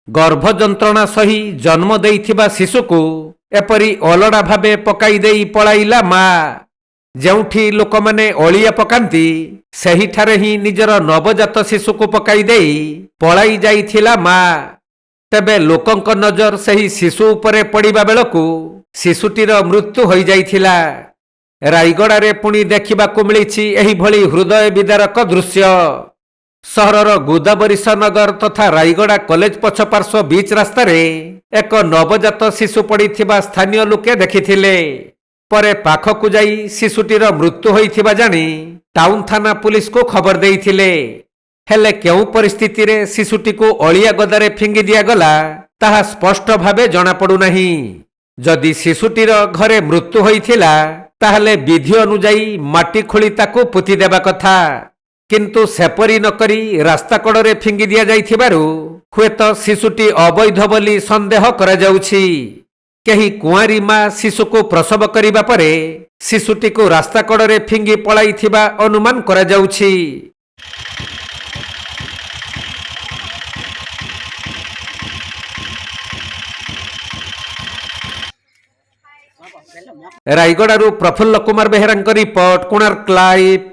गर्भ जंत्रणा सही जन्म देइथिबा शिशुको एपरी अलड़ा भावे पकाई देई पळाइला माँ। ଯେଉଁଠି ଲୋକମାନେ ଅଳିଆ ପକାନ୍ତି ସେହିଠାରେ ହିଁ ନିଜର ନବଜାତ ଶିଶୁକୁ ପକାଇ ଦେଇ ପଳାଇ ଯାଇଥିଲା ମା। ତେବେ ଲୋକଙ୍କ ନଜର ସେହି ଶିଶୁ ଉପରେ ପଡ଼ିବା ବେଳକୁ ଶିଶୁଟିର ମୃତ୍ୟୁ ହୋଇଯାଇଥିଲା। ରାୟଗଡ଼ାରେ ପୁଣି ଦେଖିବାକୁ ମିଳିଛି ଏହିଭଳି ହୃଦୟ ବିଦାରକ ଦୃଶ୍ୟ। ସହରର ଗୋଦାବରୀଶ ନଗର ତଥା ରାୟଗଡ଼ା କଲେଜ ପଛ ପାର୍ଶ୍ୱ ବିଚ୍ ରାସ୍ତାରେ ଏକ ନବଜାତ ଶିଶୁ ପଡ଼ିଥିବା ସ୍ଥାନୀୟ ଲୋକେ ଦେଖିଥିଲେ। ପରେ ପାଖକୁ ଯାଇ ଶିଶୁଟିର ମୃତ୍ୟୁ ହୋଇଥିବା ଜାଣି ଟାଉନ ଥାନା ପୁଲିସକୁ ଖବର ଦେଇଥିଲେ। ହେଲେ କେଉଁ ପରିସ୍ଥିତିରେ ଶିଶୁଟିକୁ ଅଳିଆ ଗଦାରେ ଫିଙ୍ଗି ଦିଆଗଲା ତାହା ସ୍ପଷ୍ଟ ଭାବେ ଜଣାପଡ଼ୁନାହିଁ। ଯଦି ଶିଶୁଟିର ଘରେ ମୃତ୍ୟୁ ହୋଇଥିଲା ତାହେଲେ ବିଧି ଅନୁଯାୟୀ ମାଟି ଖୋଳି ତାକୁ ପୋତି ଦେବା କଥା, କିନ୍ତୁ ସେପରି ନକରି ରାସ୍ତା କଡ଼ରେ ଫିଙ୍ଗି ଦିଆଯାଇଥିବାରୁ ହୁଏତ ଶିଶୁଟି ଅବୈଧ ବୋଲି ସନ୍ଦେହ କରାଯାଉଛି। କେହି କୁଆଁରୀ ମା ଶିଶୁକୁ ପ୍ରସବ କରିବା ପରେ ଶିଶୁଟିକୁ ରାସ୍ତା କଡ଼ରେ ଫିଙ୍ଗି ପଳାଇଥିବା ଅନୁମାନ କରାଯାଉଛି। ରାୟଗଡ଼ାରୁ ପ୍ରଫୁଲ୍ଲ କୁମାର ବେହେରାଙ୍କ ରିପୋର୍ଟ, କୋଣାର୍କ ଲାଇଭ୍।